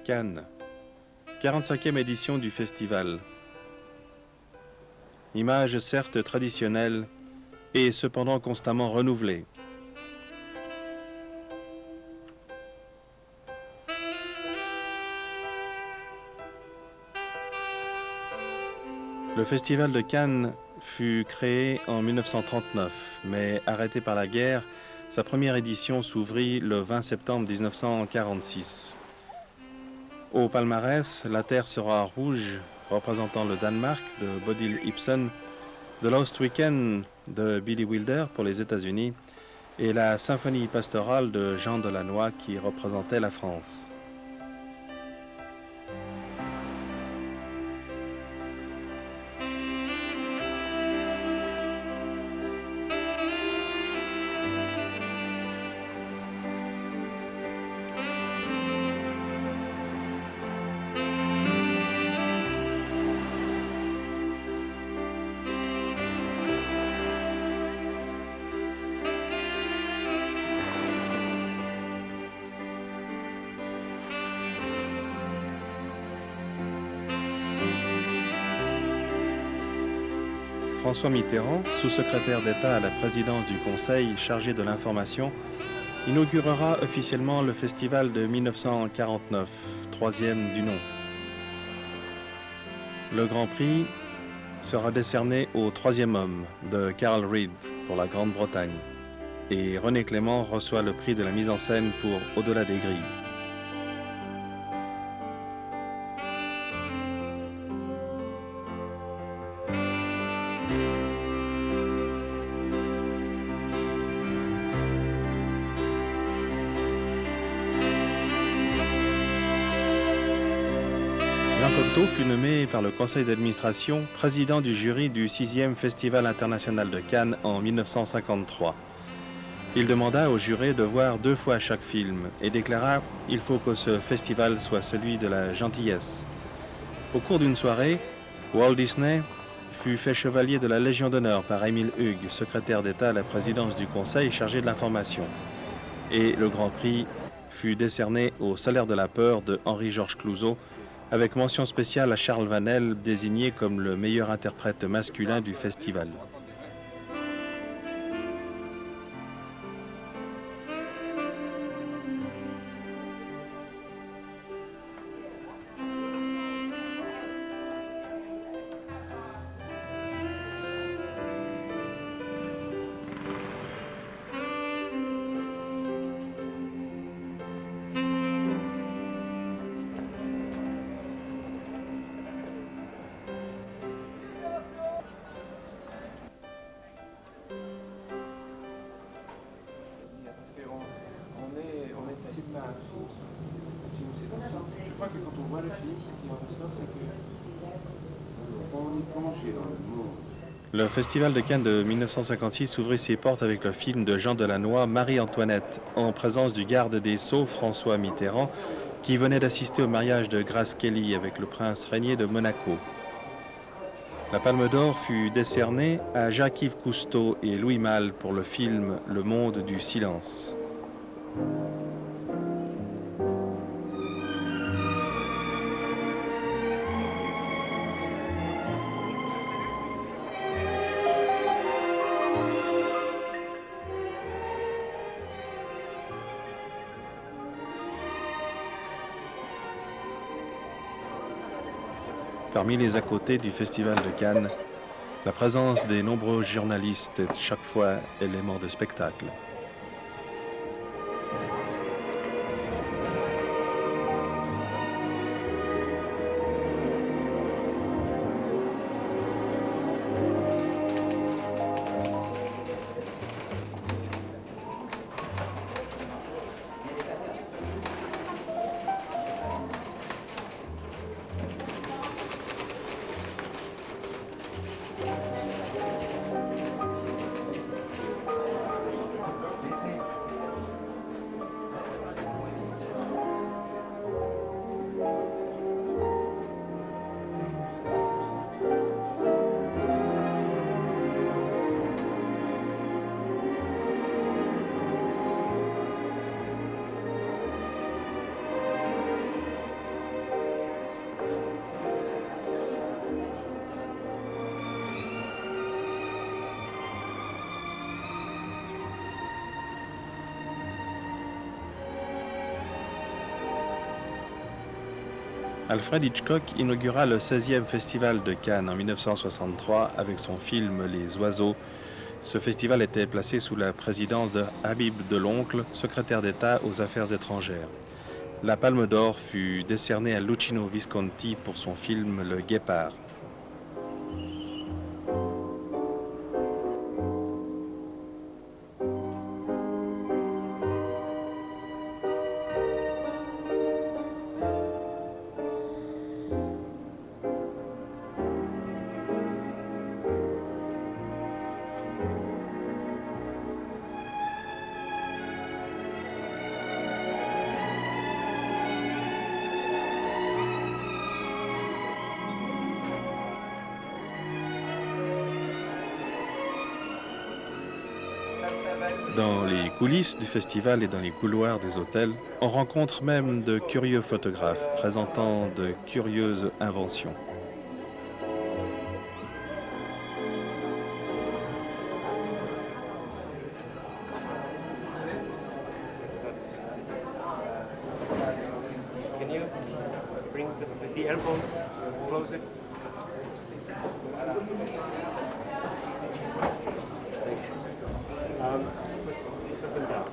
Cannes, 45e édition du festival. Image certes traditionnelle et cependant constamment renouvelée. Le festival de Cannes fut créé en 1939, mais arrêté par la guerre, sa première édition s'ouvrit le 20 septembre 1946. Au palmarès, la terre sera rouge, représentant le Danemark de Bodil Ibsen, The Lost Weekend de Billy Wilder pour les États-Unis et la symphonie pastorale de Jean Delannoy qui représentait la France. François Mitterrand, sous-secrétaire d'État à la présidence du Conseil chargé de l'information, inaugurera officiellement le festival de 1949, troisième du nom. Le Grand Prix sera décerné au troisième homme de Carol Reed pour la Grande-Bretagne et René Clément reçoit le prix de la mise en scène pour Au-delà des grilles. Jean Cocteau fut nommé par le conseil d'administration président du jury du 6e Festival international de Cannes en 1953. Il demanda aux jurés de voir 2 fois chaque film et déclara « Il faut que ce festival soit celui de la gentillesse ». Au cours d'une soirée, Walt Disney fut fait chevalier de la Légion d'honneur par Émile Hugues, secrétaire d'État à la présidence du Conseil chargé de l'information. Et le Grand Prix fut décerné au Salaire de la peur de Henri-Georges Clouzot, avec mention spéciale à Charles Vanel, désigné comme le meilleur interprète masculin du festival. Je crois que quand on voit le film, ce qui en ressort, c'est qu'on est plongé dans le monde. Le Festival de Cannes de 1956 ouvrit ses portes avec le film de Jean Delannoy, Marie-Antoinette, en présence du garde des Sceaux, François Mitterrand, qui venait d'assister au mariage de Grace Kelly avec le prince régnier de Monaco. La Palme d'Or fut décernée à Jacques-Yves Cousteau et Louis Malle pour le film Le Monde du Silence. Parmi les à côté du Festival de Cannes, la présence des nombreux journalistes est chaque fois élément de spectacle. Alfred Hitchcock inaugura le 16e Festival de Cannes en 1963 avec son film Les Oiseaux. Ce festival était placé sous la présidence de Habib Deloncle, secrétaire d'État aux Affaires étrangères. La Palme d'Or fut décernée à Luchino Visconti pour son film Le Guépard. Dans les coulisses du festival et dans les couloirs des hôtels, on rencontre même de curieux photographes présentant de curieuses inventions. Can you bring the earphones closer? Put them down.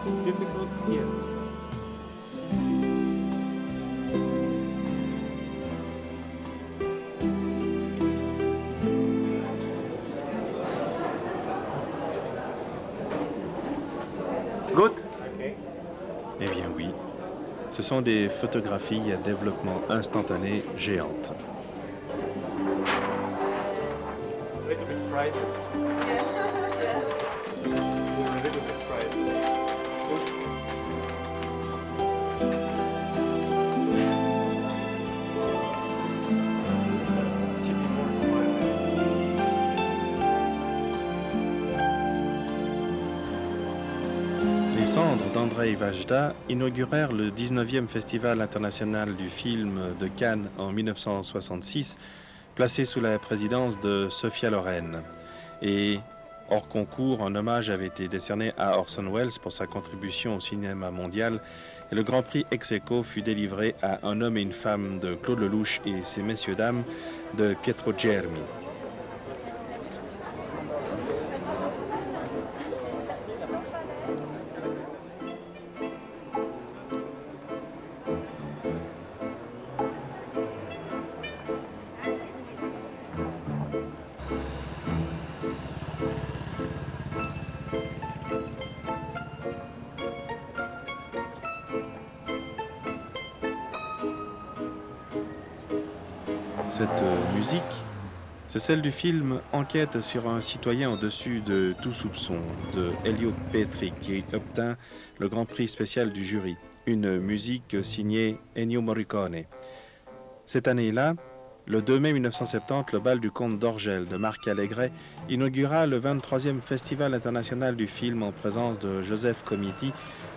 It's difficult here. Good. Okay. Eh bien oui, ce sont des photographies à développement instantané géantes. A little bit frightened. A little bit frightened. Keep you more smiling. Les cendres d'Andrei Vajda inaugurèrent le 19e Festival international du film de Cannes en 1966, placé sous la présidence de Sophia Loren. Et hors concours, un hommage avait été décerné à Orson Welles pour sa contribution au cinéma mondial, et le Grand Prix ex aequo fut délivré à Un homme et une femme de Claude Lelouch et Ces messieurs dames de Pietro Germi. Cette musique, c'est celle du film Enquête sur un citoyen au-dessus de tout soupçon de Elio Petri qui obtint le Grand Prix spécial du jury, une musique signée Ennio Morricone. Cette année-là, le 2 mai 1970, le bal du comte d'Orgel de Marc Allégret inaugura le 23e Festival international du film en présence de Joseph Comiti,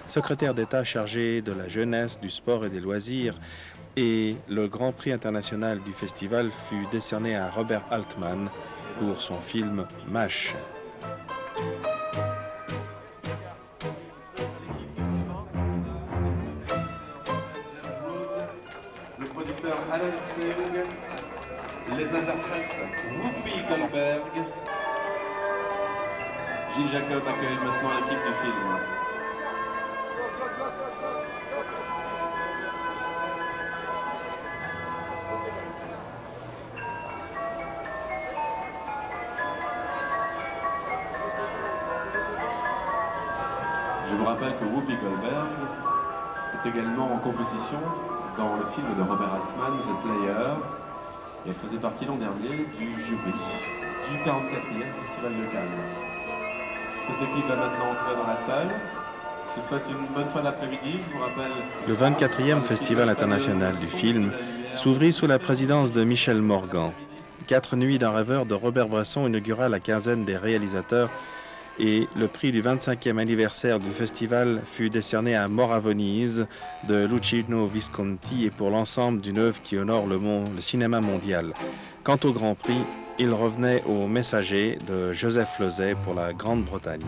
secrétaire d'État chargé de la jeunesse, du sport et des loisirs, et le Grand Prix international du festival fut décerné à Robert Altman pour son film MASH. Le producteur Alan Singh, les interprètes Whoopi Goldberg. Gilles Jacob accueille maintenant l'équipe du film. Je vous rappelle que Whoopi Goldberg est également en compétition dans le film de Robert Altman, The Player, et elle faisait partie l'an dernier du jury du 44e Festival de Cannes. Cette équipe va maintenant entrer dans la salle. Je vous souhaite une bonne fin d'après-midi. Je vous rappelle... Le 24e Festival international du film s'ouvrit sous la présidence de Michel Morgan. 4 nuits d'un rêveur de Robert Bresson inaugura la quinzaine des réalisateurs et le prix du 25e anniversaire du festival fut décerné à Mort à Venise de Luchino Visconti et pour l'ensemble d'une œuvre qui honore le cinéma mondial. Quant au Grand Prix, il revenait au Messager de Joseph Losey pour la Grande-Bretagne.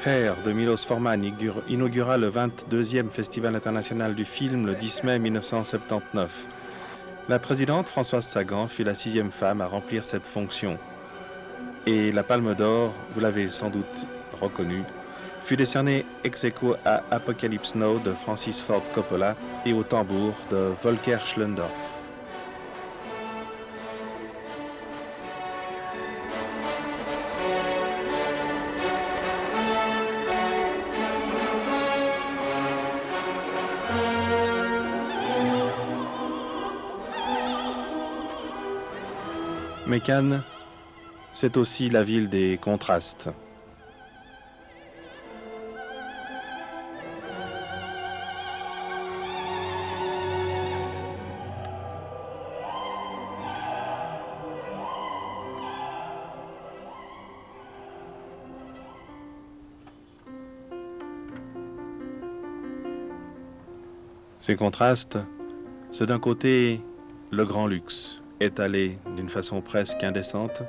Hair de Milos Forman inaugura le 22e Festival international du film le 10 mai 1979. La présidente Françoise Sagan fut la 6e femme à remplir cette fonction. Et la Palme d'Or, vous l'avez sans doute reconnu, fut décernée ex aequo à Apocalypse Now de Francis Ford Coppola et au tambour de Volker Schlendorf. Mais Cannes, c'est aussi la ville des contrastes. Ces contrastes, c'est d'un côté le grand luxe, étalé d'une façon presque indécente,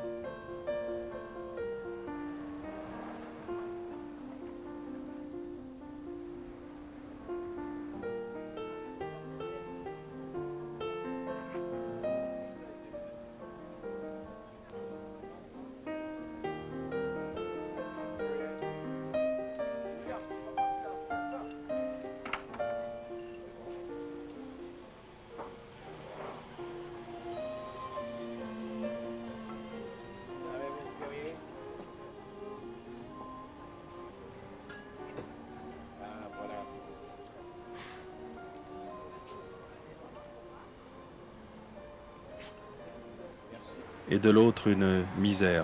et de l'autre une misère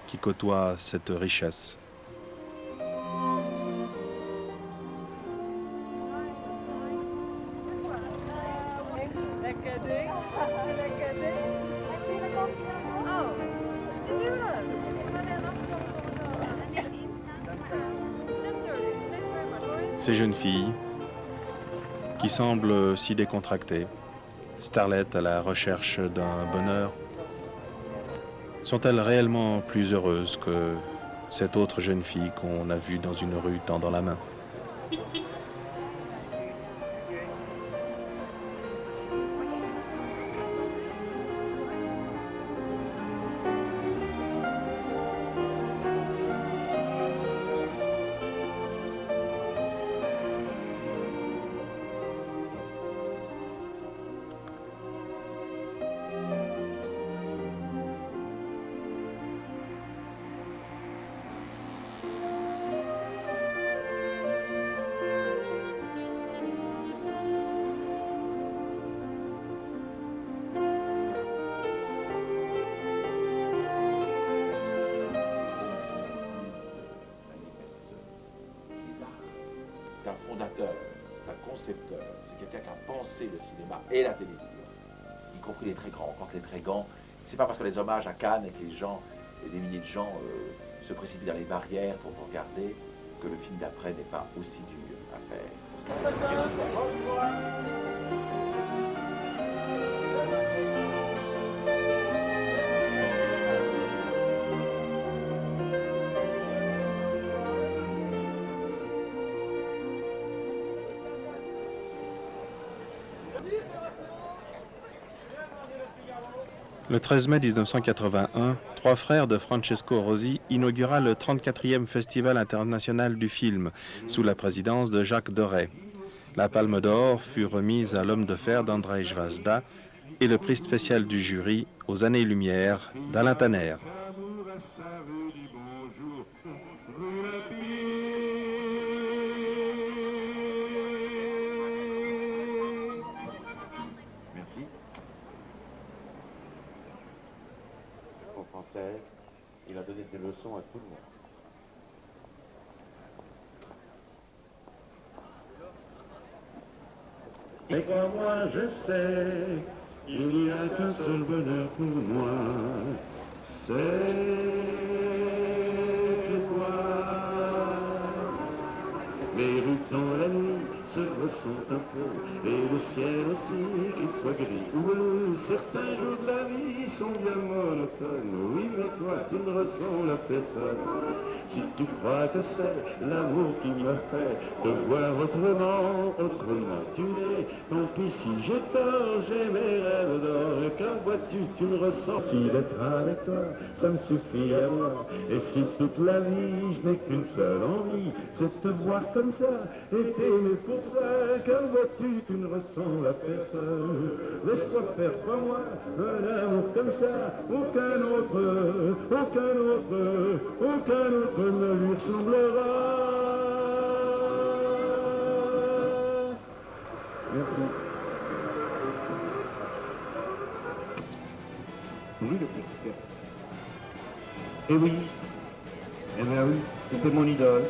qui côtoie cette richesse. Ces jeunes filles qui semblent si décontractées, starlettes à la recherche d'un bonheur, sont-elles réellement plus heureuses que cette autre jeune fille qu'on a vue dans une rue tendant la main? C'est un fondateur, c'est un concepteur, c'est quelqu'un qui a pensé le cinéma et la télévision, y compris les très grands. Quand les très grands, c'est pas parce que les hommages à Cannes et que les gens, et des milliers de gens se précipitent dans les barrières pour regarder que le film d'après n'est pas aussi dur à faire. Le 13 mai 1981, trois frères de Francesco Rosi inaugura le 34e Festival international du film, sous la présidence de Jacques Doré. La Palme d'Or fut remise à l'homme de fer d'Andrzej Wajda et le prix spécial du jury aux Années-Lumière d'Alain Tanner. Merci. En français, il a donné des leçons à tout le monde. Et crois-moi, je sais, il n'y a qu'un seul bonheur pour moi, c'est toi. Les rues dans la nuit se ressentent un peu, et le ciel aussi, qu'il soit gris ou bleu. Certains jours de la vie sont bien monotones, oui, mais toi, tu ne ressens la personne. Si tu crois que c'est l'amour qui me fait te voir autrement tu n'es. Tant pis si j'ai tort, j'ai mes rêves d'or. Et qu'en vois-tu, tu me ressens. Si d'être avec toi, ça me suffit à moi. Et si toute la vie, je n'ai qu'une seule envie, c'est te voir comme ça, et t'aimer pour ça. Qu'en vois-tu, tu ne ressens la personne. Laisse-toi faire par moi, un amour comme ça, aucun autre ne lui ressemblera. Merci. Oui, le petit. Eh oui. Eh bien oui, c'était mon idole.